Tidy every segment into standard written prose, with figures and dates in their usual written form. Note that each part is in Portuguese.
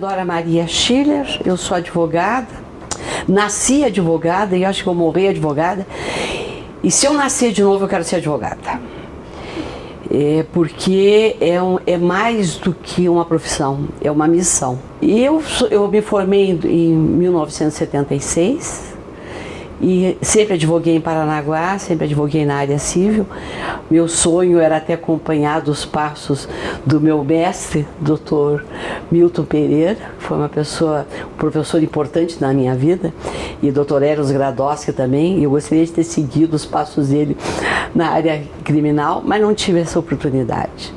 Isadora Maria Schiller, eu sou advogada, nasci advogada e acho que eu morri advogada. E se eu nascer de novo, eu quero ser advogada. Porque é mais do que uma profissão, é uma missão. E eu me formei em 1976 e sempre advoguei em Paranaguá, sempre advoguei na área civil. Meu sonho era até acompanhar dos passos do meu mestre, Dr. Milton Pereira, foi um professor importante na minha vida, e Dr. Eros Gradowski também, e eu gostaria de ter seguido os passos dele na área criminal, mas não tive essa oportunidade.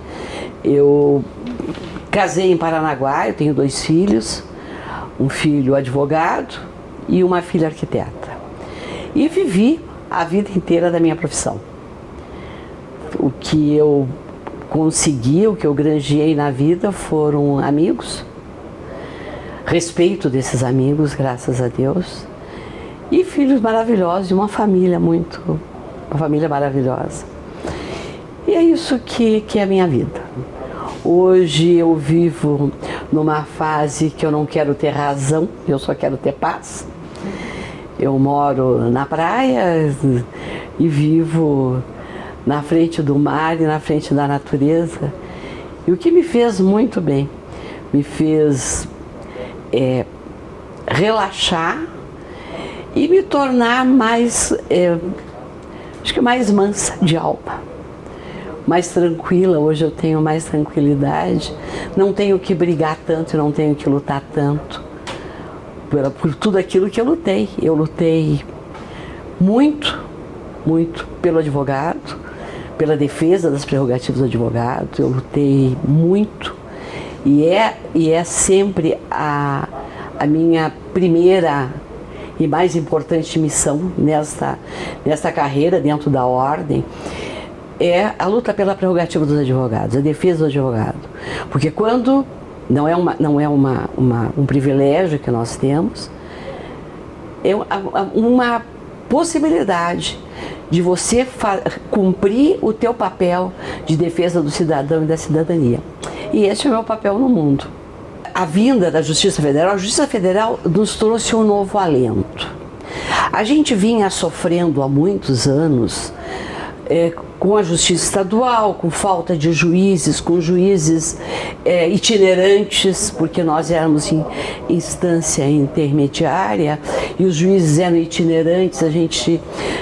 Eu casei em Paranaguá, eu tenho 2 filhos, um filho advogado e uma filha arquiteta. E vivi a vida inteira da minha profissão. O que eu consegui, o que eu granjeei na vida foram amigos, respeito desses amigos, graças a Deus, e filhos maravilhosos, e uma família maravilhosa. E é isso que é a minha vida. Hoje eu vivo numa fase que eu não quero ter razão, eu só quero ter paz. Eu moro na praia e vivo na frente do mar e na frente da natureza. E o que me fez muito bem, me fez relaxar e me tornar mais, acho que mais mansa de alma, mais tranquila. Hoje eu tenho mais tranquilidade, não tenho que brigar tanto, não tenho que lutar tanto por tudo aquilo que eu lutei. Eu lutei muito, muito pelo advogado, pela defesa das prerrogativas do advogado. Eu lutei muito e é sempre a minha primeira e mais importante missão nesta carreira dentro da ordem, é a luta pela prerrogativa dos advogados, a defesa do advogado. Porque quando não é um privilégio que nós temos, é uma possibilidade de você cumprir o teu papel de defesa do cidadão e da cidadania. E esse é o meu papel no mundo. A vinda da Justiça Federal, a Justiça Federal nos trouxe um novo alento. A gente vinha sofrendo há muitos anos com a Justiça Estadual, com falta de juízes, com juízes itinerantes, porque nós éramos em instância intermediária e os juízes eram itinerantes. A gente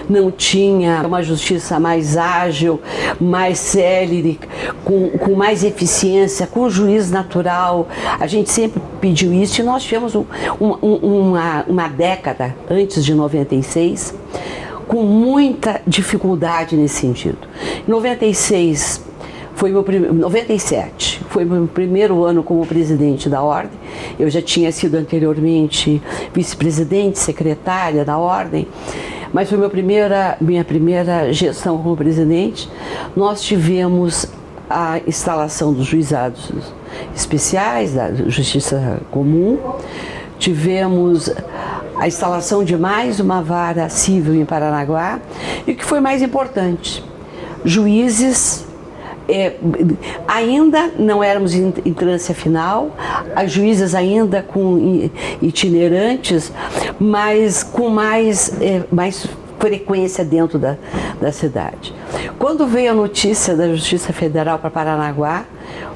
não tinha uma justiça mais ágil, mais célere, com mais eficiência, com juiz natural. A gente sempre pediu isso e nós tivemos uma década antes de 96 com muita dificuldade nesse sentido. Em 97 foi meu primeiro ano como presidente da Ordem. Eu já tinha sido anteriormente vice-presidente, secretária da Ordem, mas foi minha primeira gestão como presidente. Nós tivemos a instalação dos juizados especiais, da Justiça Comum, tivemos a instalação de mais uma vara civil em Paranaguá, e o que foi mais importante, juízes, ainda não éramos em instância final, as juízas ainda com itinerantes, mas com mais frequência dentro da cidade. Quando veio a notícia da Justiça Federal para Paranaguá,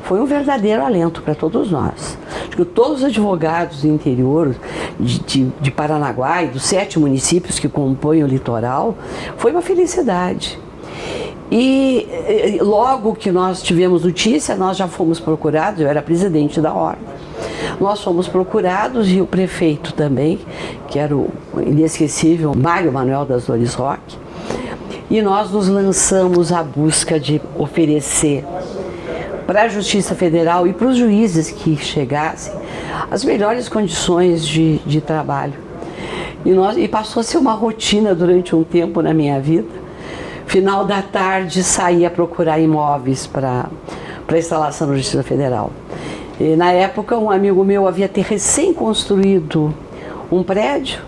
foi um verdadeiro alento para todos nós. Acho que todos os advogados do interior de Paranaguá e dos 7 municípios que compõem o litoral, foi uma felicidade. E logo que nós tivemos notícia, nós já fomos procurados, eu era presidente da Ordem, nós fomos procurados e o prefeito também, que era o inesquecível Mário Manuel das Dores Roque, e nós nos lançamos à busca de oferecer para a Justiça Federal e para os juízes que chegassem as melhores condições de trabalho. E passou a ser uma rotina durante um tempo na minha vida. Final da tarde saía a procurar imóveis para a instalação da Justiça Federal. E, na época, um amigo meu havia recém construído um prédio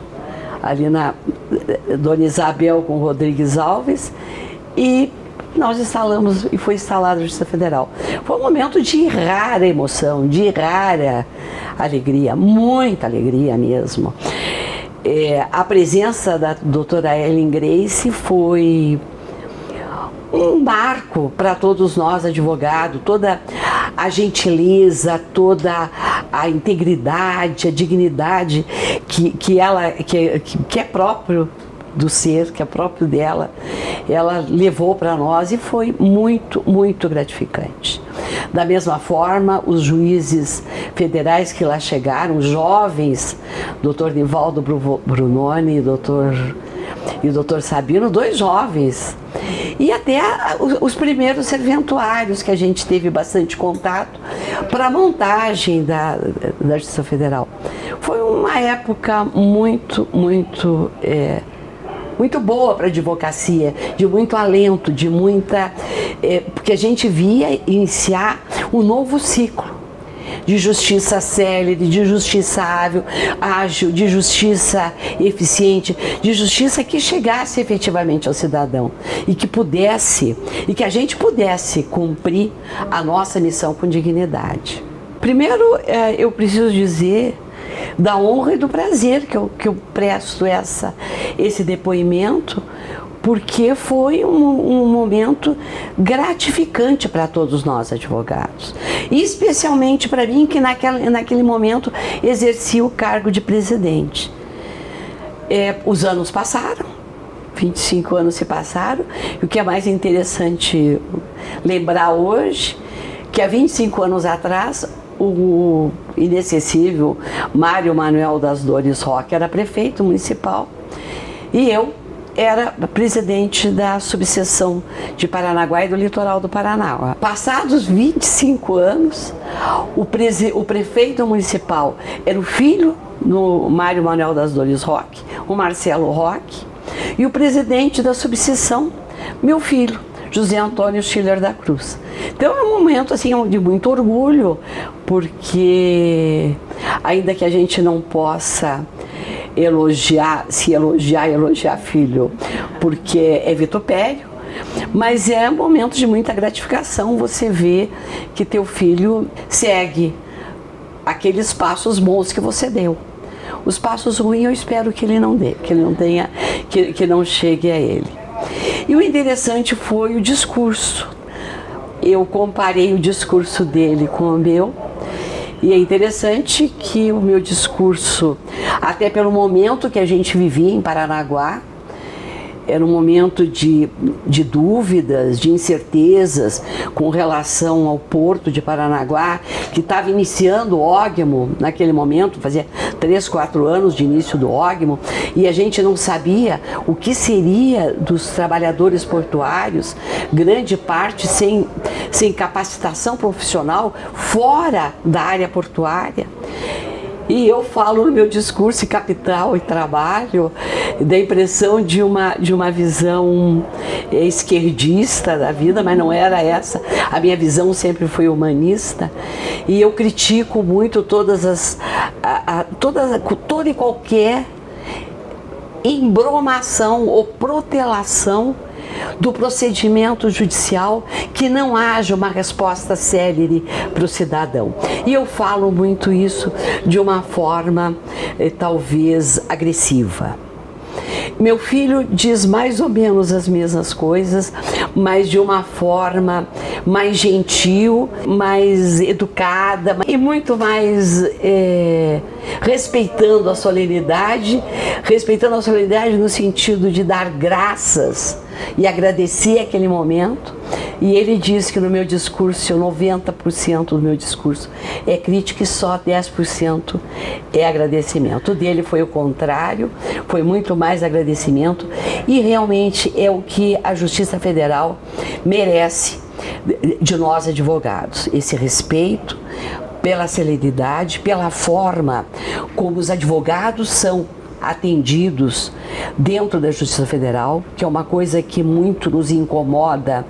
ali na Dona Isabel com Rodrigues Alves, e nós instalamos e foi instalada a Justiça Federal. Foi um momento de rara emoção, de rara alegria, muita alegria mesmo. A presença da doutora Ellen Grace foi um marco para todos nós advogados, toda a gentileza, toda a integridade, a dignidade que é próprio do ser, que é próprio dela, ela levou para nós e foi muito, muito gratificante. Da mesma forma, os juízes federais que lá chegaram, jovens, Dr. Nivaldo Brunoni e o Dr. Sabino, 2 jovens, e até os primeiros serventuários que a gente teve bastante contato para a montagem da Justiça Federal. Foi uma época muito boa para a advocacia, de muito alento, de muita... porque a gente via iniciar um novo ciclo de justiça célere, de justiça ágil, de justiça eficiente, de justiça que chegasse efetivamente ao cidadão e que a gente pudesse cumprir a nossa missão com dignidade. Primeiro, eu preciso dizer da honra e do prazer que eu presto esse depoimento, porque foi um momento gratificante para todos nós advogados, e especialmente para mim, que naquele momento exercia o cargo de presidente. Os anos passaram, 25 anos se passaram, e o que é mais interessante lembrar hoje, que há 25 anos atrás, o inacessível Mário Manuel das Dores Roque era prefeito municipal e eu era presidente da subseção de Paranaguá e do litoral do Paraná. Passados 25 anos, o prefeito municipal era o filho do Mário Manuel das Dores Roque, o Marcelo Roque, e o presidente da subseção, meu filho, José Antônio Schiller da Cruz. Então é um momento assim de muito orgulho, porque ainda que a gente não possa elogiar filho, porque é vitupério, mas é um momento de muita gratificação você ver que teu filho segue aqueles passos bons que você deu. Os passos ruins eu espero que ele não dê, que ele não tenha, que não chegue a ele. E o interessante foi o discurso. Eu comparei o discurso dele com o meu, e é interessante que o meu discurso, até pelo momento que a gente vivia em Paranaguá, era um momento de dúvidas, de incertezas com relação ao porto de Paranaguá, que estava iniciando o ógmo naquele momento, fazia 3, 4 anos de início do ógmo, e a gente não sabia o que seria dos trabalhadores portuários, grande parte sem capacitação profissional fora da área portuária. E eu falo no meu discurso Capital e Trabalho da impressão de uma visão esquerdista da vida, mas não era essa. A minha visão sempre foi humanista, e eu critico muito toda e qualquer embromação ou protelação do procedimento judicial, que não haja uma resposta célere para o cidadão. E eu falo muito isso de uma forma talvez agressiva. Meu filho diz mais ou menos as mesmas coisas, mas de uma forma mais gentil, mais educada e muito mais respeitando a solenidade no sentido de dar graças e agradecer aquele momento. E ele diz que no meu discurso, 90% do meu discurso é crítica e só 10% é agradecimento. O dele foi o contrário, foi muito mais agradecimento, e realmente é o que a Justiça Federal merece de nós advogados, esse respeito pela celeridade, pela forma como os advogados são atendidos dentro da Justiça Federal, que é uma coisa que muito nos incomoda,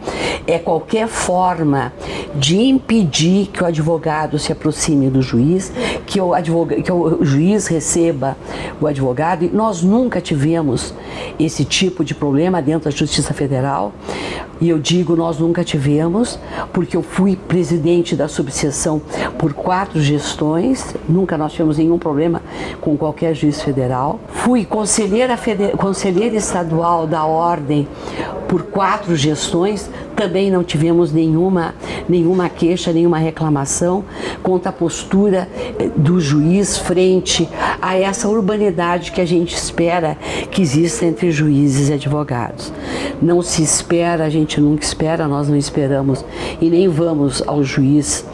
é qualquer forma de impedir que o advogado se aproxime do juiz, que o juiz receba o advogado, e nós nunca tivemos esse tipo de problema dentro da Justiça Federal. E eu digo nós nunca tivemos, porque eu fui presidente da subseção por 4 gestões, nunca nós tivemos nenhum problema com qualquer juiz federal. Fui conselheira estadual da Ordem por 4 gestões, também não tivemos nenhuma queixa, nenhuma reclamação contra a postura do juiz frente a essa urbanidade que a gente espera que exista entre juízes e advogados. Não se espera, a gente nunca espera, nós não esperamos e nem vamos ao juiz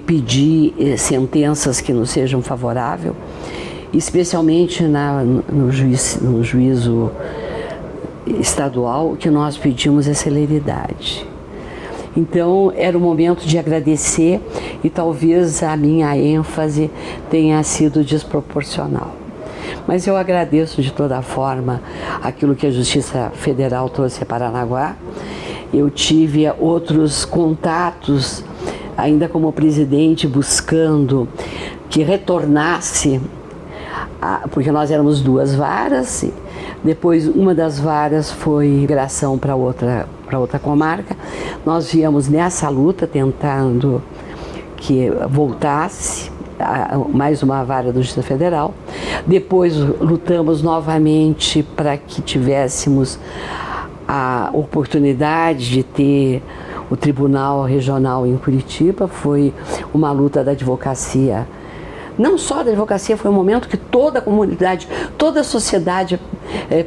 pedir sentenças que nos sejam favoráveis, especialmente no juízo estadual. O que nós pedimos é celeridade. Então era o momento de agradecer, e talvez a minha ênfase tenha sido desproporcional. Mas eu agradeço de toda forma aquilo que a Justiça Federal trouxe a Paranaguá. Eu tive outros contatos, ainda como presidente, buscando que retornasse, porque nós éramos 2 varas, depois uma das varas foi migração para outra comarca. Nós viemos nessa luta tentando que voltasse mais uma vara da Justiça Federal. Depois lutamos novamente para que tivéssemos a oportunidade de ter o Tribunal Regional em Curitiba. Foi uma luta da advocacia, não só da advocacia, foi um momento que toda a comunidade, toda a sociedade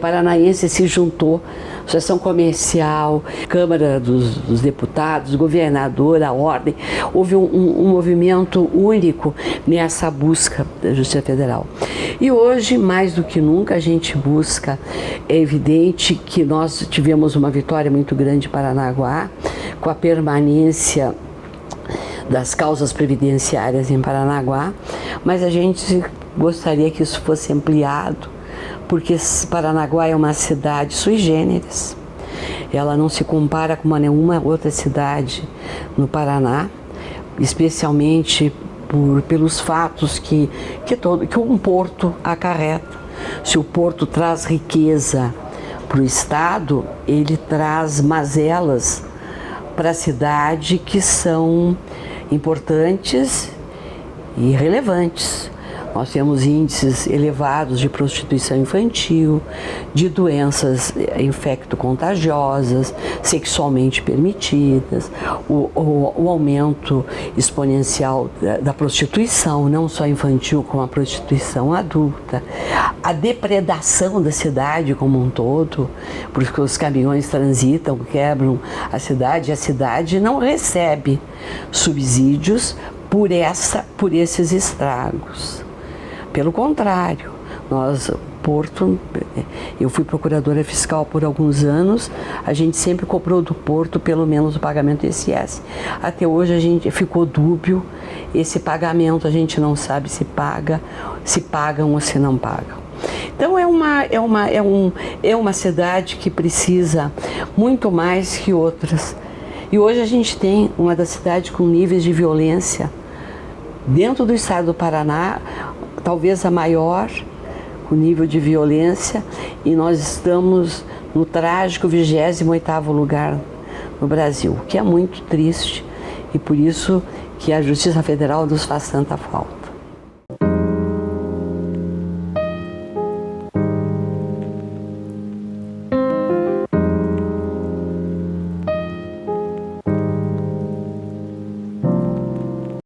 paranaense se juntou, Associação Comercial, Câmara dos Deputados, governador, a Ordem. Houve um movimento único nessa busca da Justiça Federal. E hoje, mais do que nunca, a gente busca. É evidente que nós tivemos uma vitória muito grande em Paranaguá, com a permanência das causas previdenciárias em Paranaguá, mas a gente gostaria que isso fosse ampliado, porque Paranaguá é uma cidade sui generis, ela não se compara com nenhuma outra cidade no Paraná, especialmente pelos fatos que um porto acarreta. Se o porto traz riqueza para o Estado, ele traz mazelas para a cidade que são importantes e relevantes. Nós temos índices elevados de prostituição infantil, de doenças infecto-contagiosas, sexualmente permitidas, o aumento exponencial da prostituição, não só infantil, como a prostituição adulta, a depredação da cidade como um todo, porque os caminhões transitam, quebram a cidade não recebe subsídios por esses estragos. Pelo contrário, Porto, eu fui procuradora fiscal por alguns anos, a gente sempre cobrou do Porto pelo menos o pagamento do ICS. Até hoje a gente ficou dúbio esse pagamento, a gente não sabe se pagam ou se não pagam. Então é uma cidade que precisa muito mais que outras. E hoje a gente tem uma das cidades com níveis de violência dentro do estado do Paraná, talvez a maior, o nível de violência, e nós estamos no trágico 28º lugar no Brasil, que é muito triste, e por isso que a Justiça Federal nos faz tanta falta.